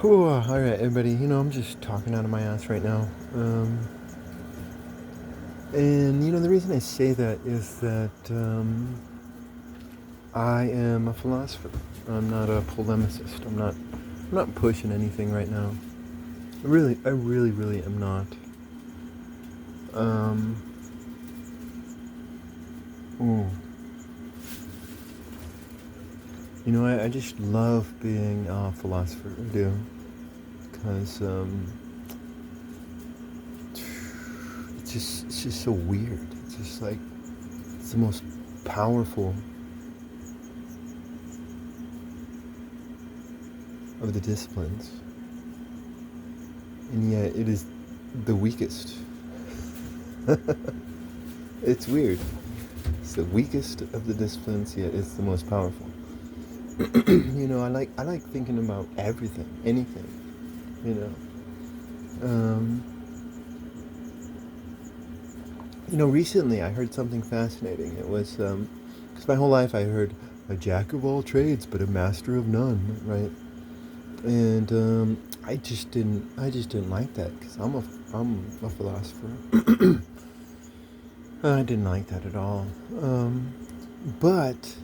Whew, all right, everybody. I'm just talking out of my ass right now. And the reason I say that is that I am a philosopher. I'm not a polemicist. I'm not pushing anything right now. I really am not. Um, ooh. I just love being a philosopher. I do, because it's just so weird. It's just like it's the most powerful of the disciplines, and yet it is the weakest. It's weird. It's the weakest of the disciplines, yet it's the most powerful. I like thinking about everything, anything. You know, um, Recently I heard something fascinating. It was because my whole life I heard a jack of all trades but a master of none, right? And I just didn't like that because I'm a philosopher. I didn't like that at all. But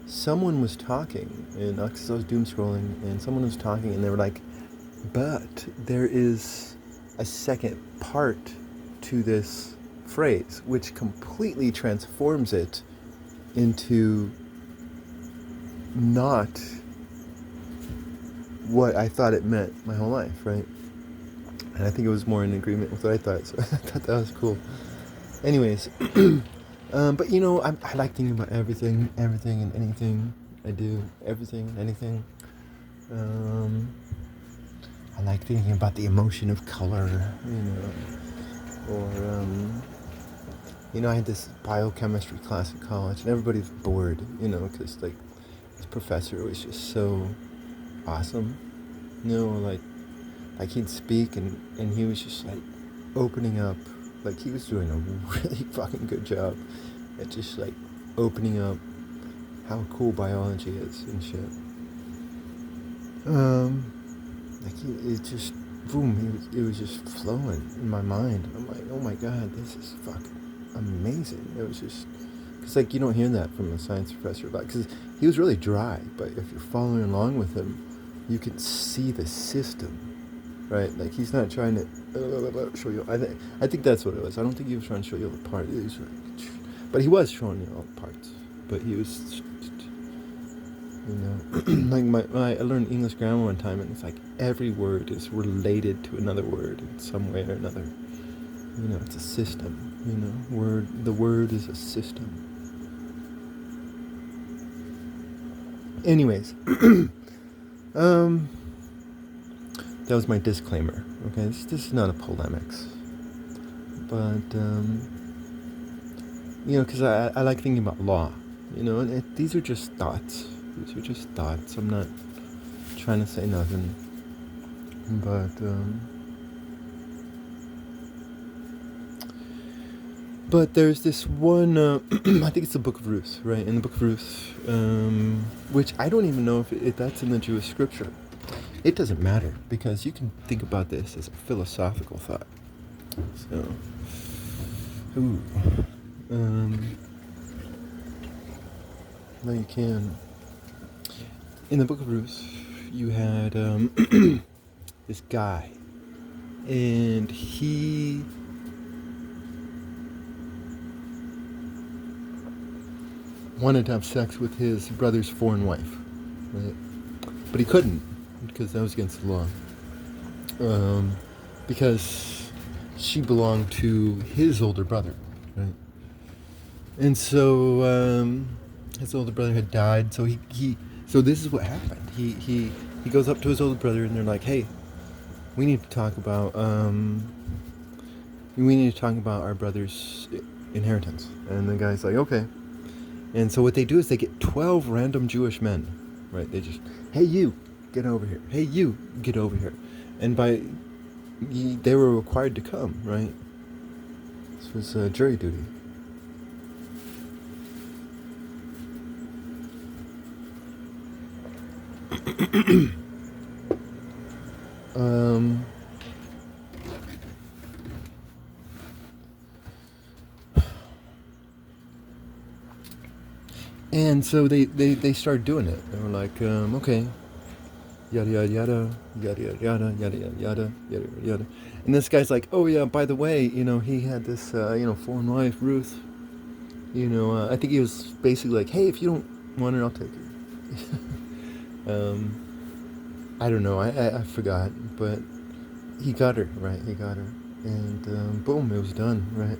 someone was talking, and because I was doom scrolling, and someone was talking, and they were like, "But there is a second part to this phrase, which completely transforms it into not what I thought it meant my whole life, right?" And I think it was more in agreement with what I thought, so I thought that was cool. Anyways, but I like thinking about everything and anything I do, everything and anything. Um, I like thinking about the emotion of color, or I had this biochemistry class in college, and everybody's bored, because like this professor was just so awesome, like he'd speak and he was just like opening up, like he was doing a really fucking good job at just like opening up how cool biology is and shit. It just boom, it was just flowing in my mind. I'm like, oh my god, this is fucking amazing. It was just because like you don't hear that from a science professor, like because he was really dry. But if you're following along with him, you can see the system, right? Like he's not trying to show you. I think that's what it was. I don't think he was trying to show you all the parts. But he was showing you all the parts. But he was like I learned English grammar one time, and it's like every word is related to another word in some way or another. It's a system. The word is a system. Anyways, um, that was my disclaimer. Okay, this is not a polemics, but because I like thinking about law. And these are just thoughts. These are just thoughts. I'm not trying to say nothing, but there's this one. I think it's the Book of Ruth, right? In the Book of Ruth, which I don't even know if that's in the Jewish scripture. It doesn't matter because you can think about this as a philosophical thought. So, ooh, no, you can. In the Book of Ruth, you had this guy, and he wanted to have sex with his brother's foreign wife, right? But he couldn't because that was against the law. Because she belonged to his older brother, right? And so his older brother had died. So this is what happened. He goes up to his older brother, and they're like, "Hey, we need to talk about our brother's inheritance." And the guy's like, "Okay." And so what they do is they get 12 random Jewish men, right? They just, "Hey, you, get over here. Hey, you, get over here." And they were required to come, right? This was jury duty. Um, and so they started doing it. They were like, okay, yada yada yada yada yada yada yada yada yada yada yada. And this guy's like, oh yeah, by the way, he had this foreign wife, Ruth. I think he was basically like, hey, if you don't want her, I'll take her. I don't know, I forgot, but he got her, right? He got her, and boom, it was done, right?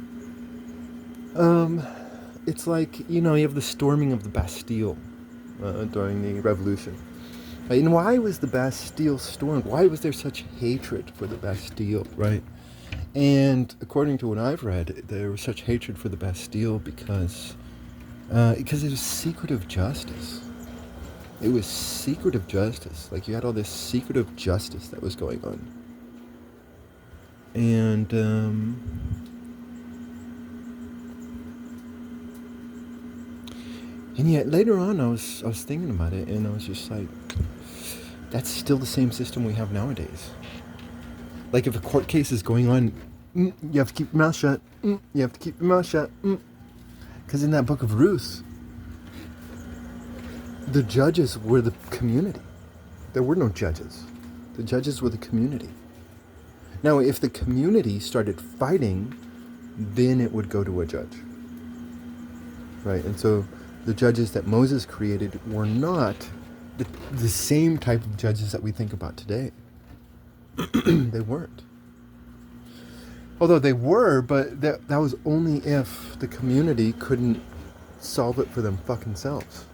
It's like you have the storming of the Bastille during the Revolution. Right? And why was the Bastille stormed? Why was there such hatred for the Bastille, right? And according to what I've read, there was such hatred for the Bastille because it was secretive justice. It was secretive justice. Like you had all this secretive justice that was going on, and yet later on, I was thinking about it, and I was just like, that's still the same system we have nowadays. Like if a court case is going on, you have to keep your mouth shut. You have to keep your mouth shut. Because in that book of Ruth, the judges were the community. There were no judges. The judges were the community. Now, if the community started fighting, then it would go to a judge. Right? And so the judges that Moses created were not the same type of judges that we think about today. They weren't. Although they were, but that was only if the community couldn't solve it for them fucking selves.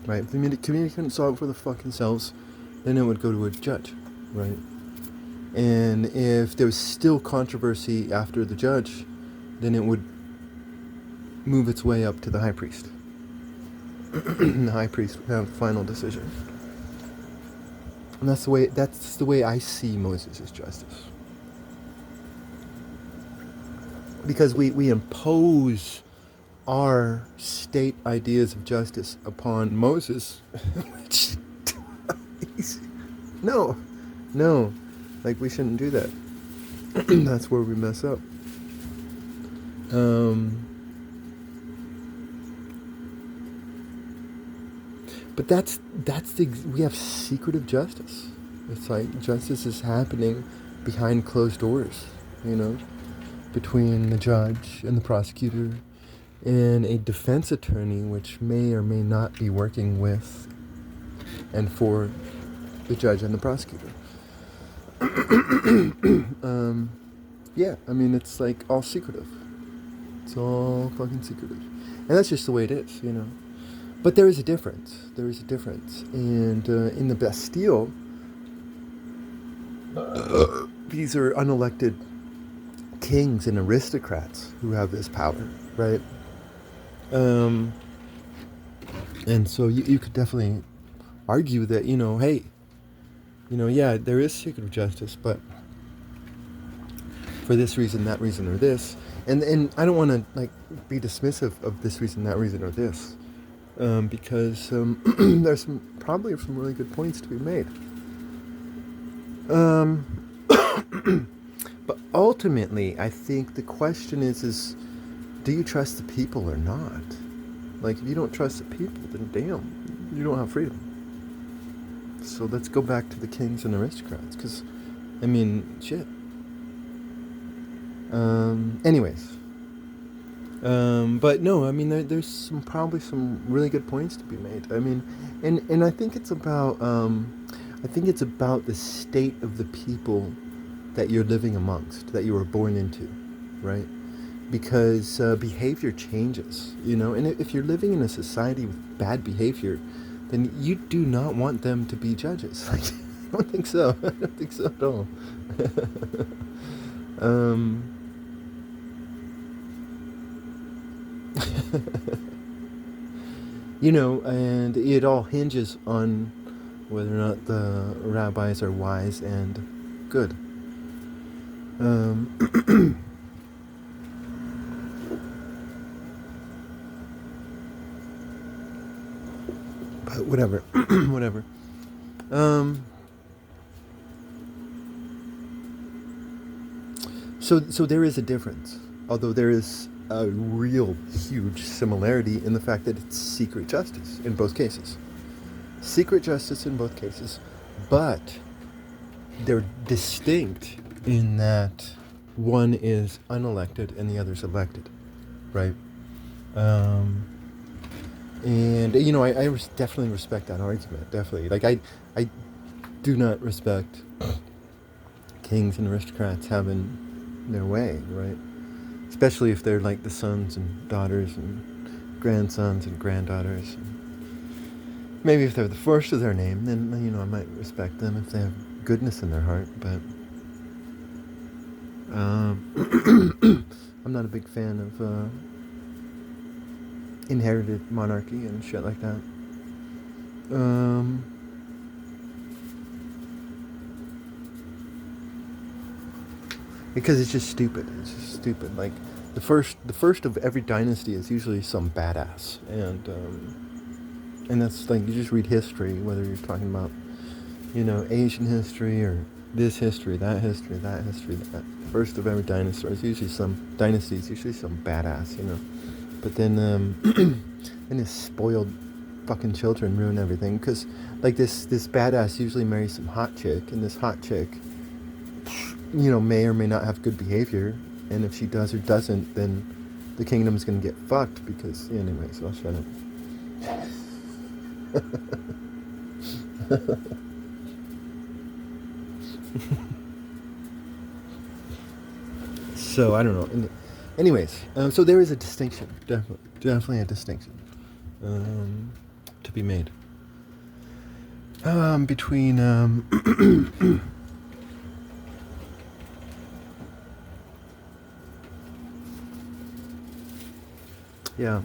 Right? If the community couldn't solve it for the fucking selves, then it would go to a judge. Right? And if there was still controversy after the judge, then it would move its way up to the high priest. The high priest would have the final decision. And that's the way I see Moses' justice. Because we impose our state ideas of justice upon Moses, which no, like we shouldn't do that. That's where we mess up. But we have secretive justice. It's like justice is happening behind closed doors, between the judge and the prosecutor and a defense attorney, which may or may not be working with and for the judge and the prosecutor. Yeah, I mean, it's like all secretive. It's all fucking secretive. And that's just the way it is, But there is a difference. And in the Bastille, these are unelected kings and aristocrats who have this power, right? And so you could definitely argue that, hey, yeah, there is secretive justice, but for this reason, that reason, or this. And I don't want to be dismissive of this reason, that reason, or this. Because there's probably some really good points to be made. But ultimately, I think the question is do you trust the people or not? Like, if you don't trust the people, then damn, you don't have freedom. So let's go back to the kings and aristocrats, because, I mean, shit. Anyways. But no, I mean, there's probably some really good points to be made. I mean, and I think it's about, the state of the people that you're living amongst, that you were born into, right? Because behavior changes, and if you're living in a society with bad behavior, then you do not want them to be judges. I don't think so. I don't think so at all. And it all hinges on whether or not the rabbis are wise and good. But whatever. So there is a difference, although there is a real huge similarity in the fact that it's secret justice in both cases. Secret justice in both cases, but they're distinct in that one is unelected and the other's elected, right? Um, and I definitely respect that argument. Definitely, like I do not respect kings and aristocrats having their way, right? Especially if they're like the sons and daughters and grandsons and granddaughters. Maybe if they're the first of their name, then I might respect them if they have goodness in their heart. But I'm not a big fan of inherited monarchy and shit like that. Because it's just stupid. It's just stupid. Like the first of every dynasty is usually some badass, and that's like, you just read history, whether you're talking about Asian history or this history, that history, that history. That first of every dynasty is usually some badass, But then and his spoiled fucking children ruin everything, because like this badass usually marries some hot chick, and this hot chick may or may not have good behavior, and if she does or doesn't, then the kingdom's gonna get fucked, because anyways, I'll shut up. So I don't know. Anyways, so there is a distinction, definitely a distinction to be made between yeah.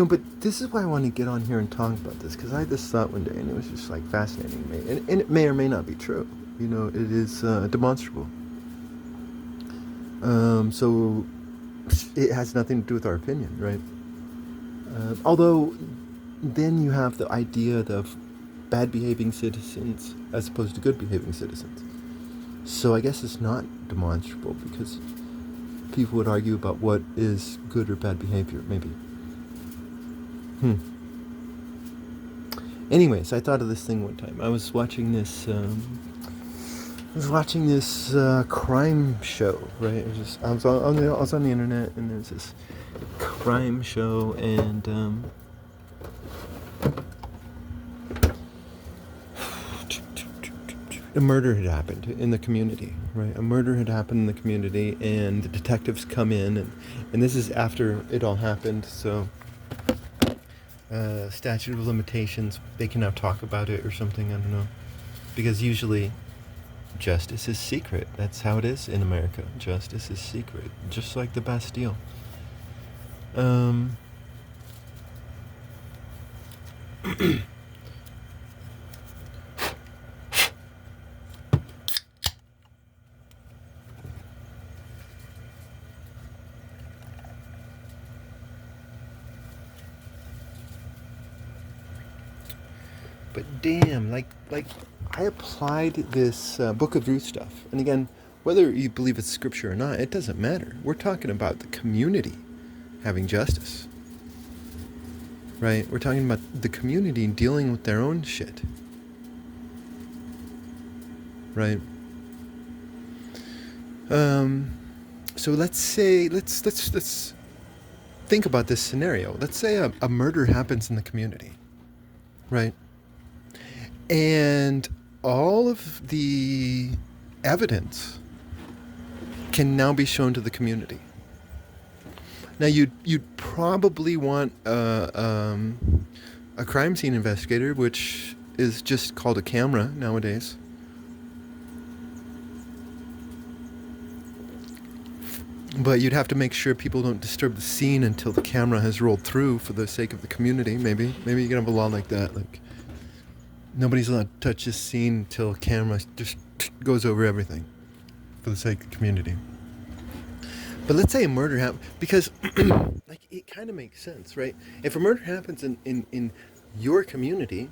But this is why I want to get on here and talk about this, because I had this thought one day, and it was just like fascinating to me, and it may or may not be true. It is demonstrable. So it has nothing to do with our opinion, right? Although then you have the idea of bad behaving citizens as opposed to good behaving citizens. So I guess it's not demonstrable, because people would argue about what is good or bad behavior, maybe. Anyways, I thought of this thing one time. I was watching this crime show, right? I was on the internet, and there's this crime show, and a murder had happened in the community, right? A murder had happened in the community, and the detectives come in, and this is after it all happened, so statute of limitations, they can now talk about it or something, I don't know. Because usually justice is secret. That's how it is in America. Justice is secret, just like the Bastille. But damn, like I applied this Book of Ruth stuff, and again, whether you believe it's scripture or not, it doesn't matter. We're talking about the community having justice, right? We're talking about the community dealing with their own shit, right? So let's think about this scenario. Let's say a murder happens in the community, right? And all of the evidence can now be shown to the community. Now, you'd probably want a crime scene investigator, which is just called a camera nowadays. But you'd have to make sure people don't disturb the scene until the camera has rolled through, for the sake of the community. Maybe you can have a law like that, like nobody's allowed to touch this scene until a camera just goes over everything, for the sake of the community. But let's say a murder happens, because like it kind of makes sense, right? If a murder happens in your community,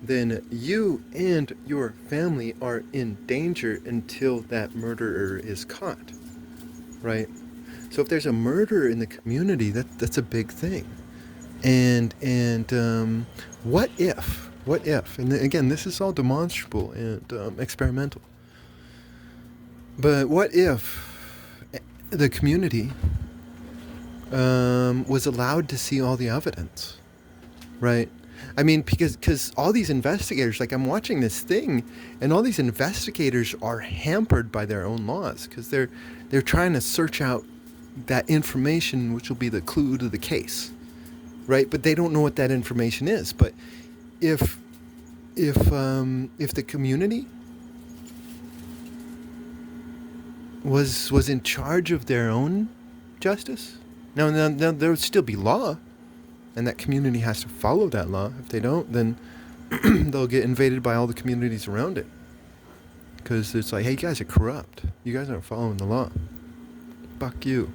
then you and your family are in danger until that murderer is caught, right? So if there's a murder in the community, that's a big thing. And what if? What if? And again, this is all demonstrable and experimental. But what if the community was allowed to see all the evidence, right? I mean, because all these investigators, like I'm watching this thing, and all these investigators are hampered by their own laws because they're trying to search out that information, which will be the clue to the case, right? But they don't know what that information is. But if the community was in charge of their own justice, now there would still be law, and that community has to follow that law. If they don't, then they'll get invaded by all the communities around it. Because it's like, hey, you guys are corrupt. You guys aren't following the law. Fuck you.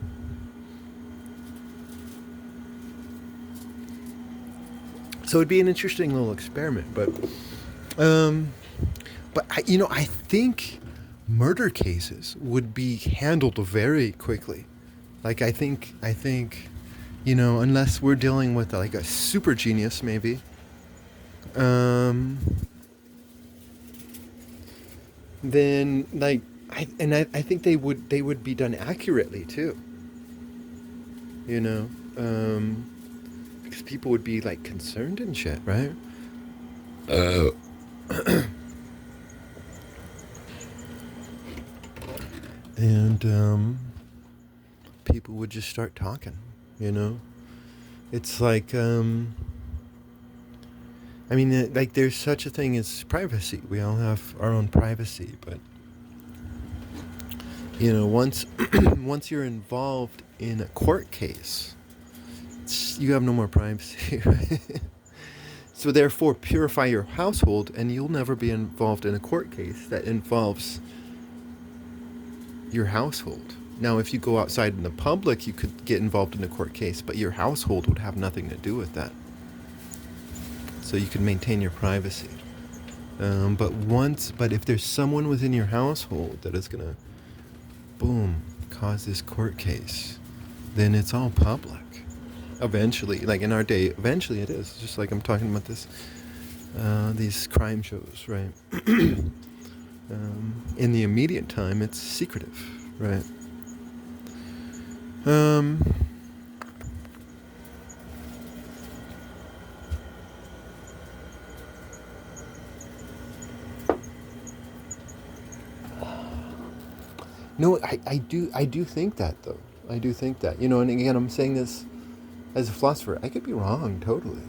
So it'd be an interesting little experiment, but I think murder cases would be handled very quickly. Like I think, unless we're dealing with like a super genius, maybe. Then like I think they would be done accurately too. Because people would be like concerned and shit, right? And people would just start talking, It's like, like there's such a thing as privacy. We all have our own privacy, but, once you're involved in a court case, you have no more privacy, right? So therefore, purify your household, and you'll never be involved in a court case that involves your household. Now, if you go outside in the public, you could get involved in a court case, but your household would have nothing to do with that. So you can maintain your privacy. But if there's someone within your household that is gonna, boom, cause this court case, then it's all public. Eventually, like in our day, eventually it is. Just like I'm talking about these crime shows, right? In the immediate time, it's secretive, right? No, I do think that though. I do think that, and again, I'm saying this as a philosopher. I could be wrong, totally,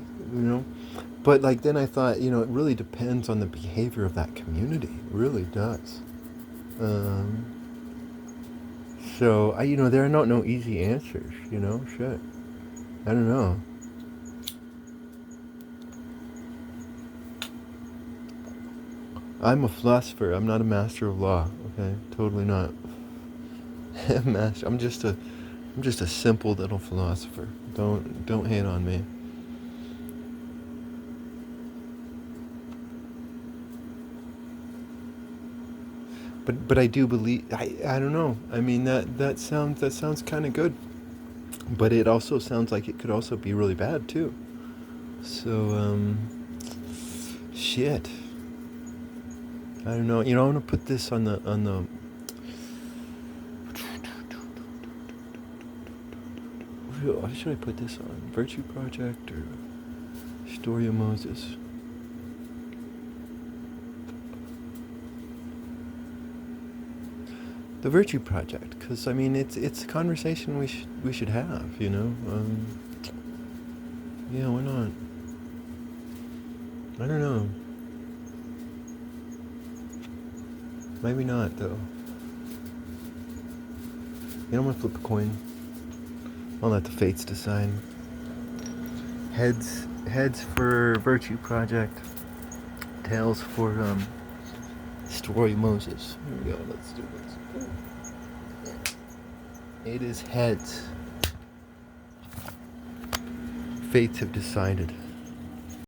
But like then I thought, it really depends on the behavior of that community. It really does. So there are no easy answers. Shit. I don't know. I'm a philosopher. I'm not a master of law. Okay, totally not. Master. I'm just a simple little philosopher. Don't hate on me. But I do believe, I don't know. I mean that sounds kind of good, but it also sounds like it could also be really bad too. So shit. I don't know. I want to put this on the. What should I put this on? Virtue Project or Story of Moses? The Virtue Project, because it's a conversation we should have, Yeah, why not? I don't know. Maybe not though. I'm gonna flip a coin. I'll let the fates decide. Heads for Virtue Project. Tails for Story of Moses. Here we go. Let's do this. It is heads. Fates have decided.